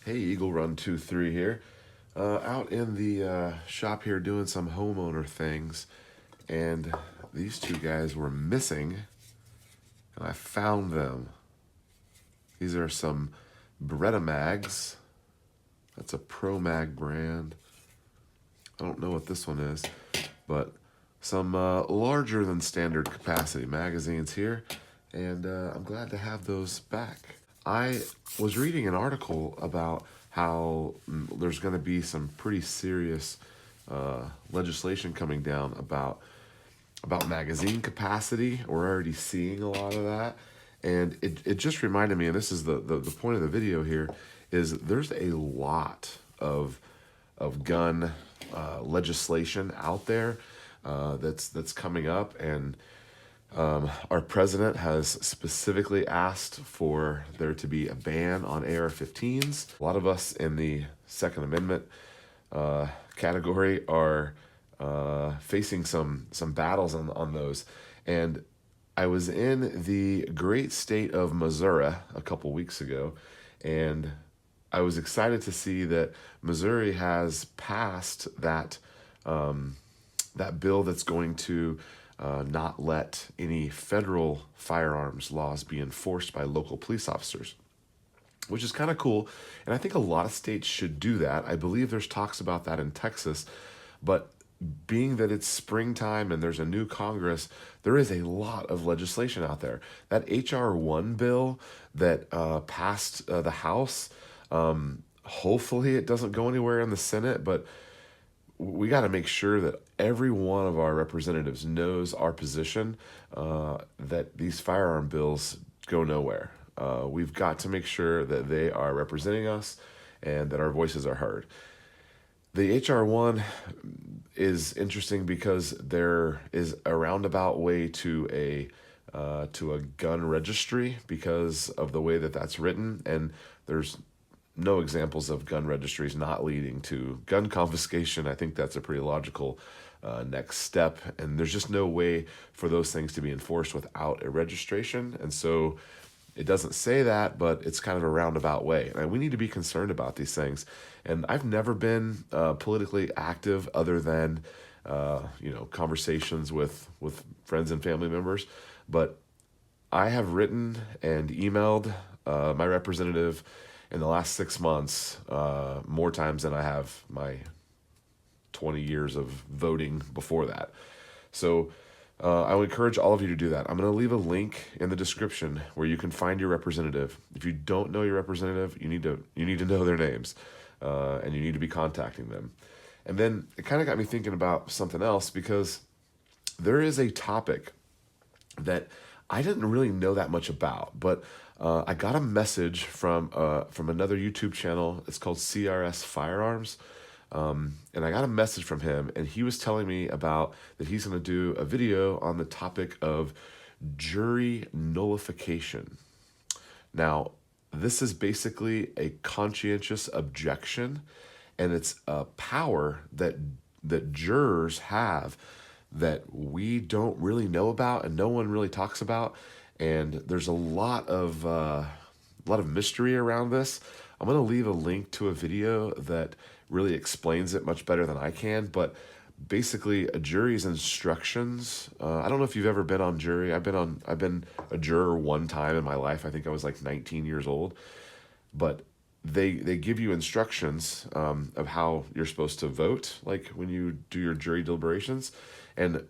Hey, Eagle Run 23 here. Out in the shop here doing some homeowner things, and these two guys were missing, and I found them. These are some Beretta mags. That's a Pro Mag brand. I don't know what this one is, but some larger than standard capacity magazines here, and I'm glad to have those back. I was reading an article about how there's going to be some pretty serious legislation coming down about magazine capacity. We're already seeing a lot of that, and it just reminded me. And this is the point of the video here is there's a lot of gun legislation out there that's coming up, and our president has specifically asked for there to be a ban on AR-15s. A lot of us in the Second Amendment category are facing some battles on those. And I was in the great state of Missouri a couple weeks ago, and I was excited to see that Missouri has passed that bill that's going to not let any federal firearms laws be enforced by local police officers, which is kind of cool. And I think a lot of states should do that. I believe there's talks about that in Texas, but being that it's springtime and there's a new Congress, there is a lot of legislation out there. That H.R. 1 bill that passed the House, hopefully it doesn't go anywhere in the Senate, but we got to make sure that every one of our representatives knows our position, that these firearm bills go nowhere. We've got to make sure that they are representing us and that our voices are heard. The H.R. 1 is interesting because there is a roundabout way to a gun registry because of the way that that's written, and there's no examples of gun registries not leading to gun confiscation. I think that's a pretty logical next step, and there's just no way for those things to be enforced without a registration. And so it doesn't say that, but it's kind of a roundabout way. And we need to be concerned about these things. And I've never been politically active other than conversations with friends and family members, but I have written and emailed my representative in the last 6 months more times than I have my 20 years of voting before that. So I would encourage all of you to do that. I'm going to leave a link in the description where you can find your representative. If you don't know your representative, you need to know their names, and you need to be contacting them. And then it kind of got me thinking about something else, because there is a topic that I didn't really know that much about, but I got a message from another YouTube channel. It's called CRS Firearms. And I got a message from him, and he was telling me about that he's going to do a video on the topic of jury nullification. Now, this is basically a conscientious objection, and it's a power that jurors have that we don't really know about and no one really talks about. And there's a lot of mystery around this. I'm going to leave a link to a video that really explains it much better than I can. But basically, a jury's instructions. I don't know if you've ever been on jury. I've been a juror one time in my life. I think I was like 19 years old. But they give you instructions of how you're supposed to vote, like when you do your jury deliberations, and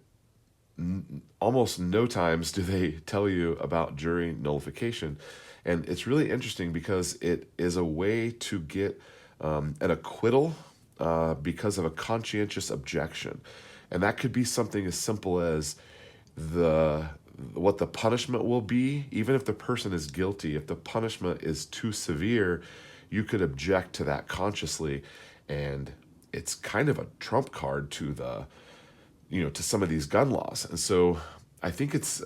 almost no times do they tell you about jury nullification. And it's really interesting because it is a way to get an acquittal because of a conscientious objection. And that could be something as simple as what the punishment will be. Even if the person is guilty, if the punishment is too severe, you could object to that consciously. And it's kind of a trump card to to some of these gun laws. And so I think it's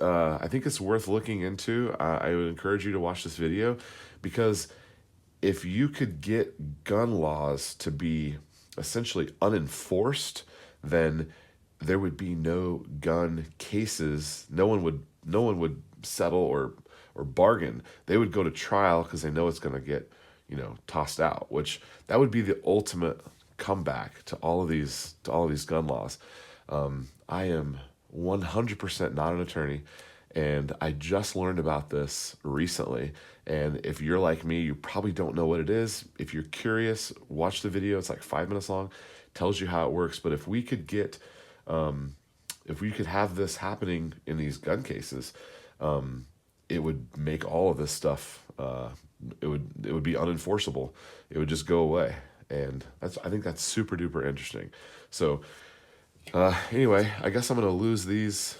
worth looking into. I would encourage you to watch this video, because if you could get gun laws to be essentially unenforced, then there would be no gun cases. No one would settle or bargain. They would go to trial because they know it's going to get tossed out, which that would be the ultimate comeback to all of these gun laws. I am 100% not an attorney, and I just learned about this recently. And if you're like me, you probably don't know what it is. If you're curious, watch the video. It's like 5 minutes long, tells you how it works. But if we could have this happening in these gun cases, it would make all of this stuff. It would be unenforceable. It would just go away, and I think that's super duper interesting. So anyway, I guess I'm gonna lose these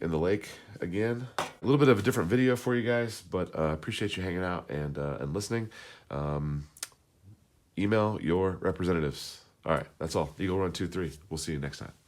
in the lake again. A little bit of a different video for you guys, but appreciate you hanging out and listening. Email your representatives. All right, that's all. Eagle Run 23. We'll see you next time.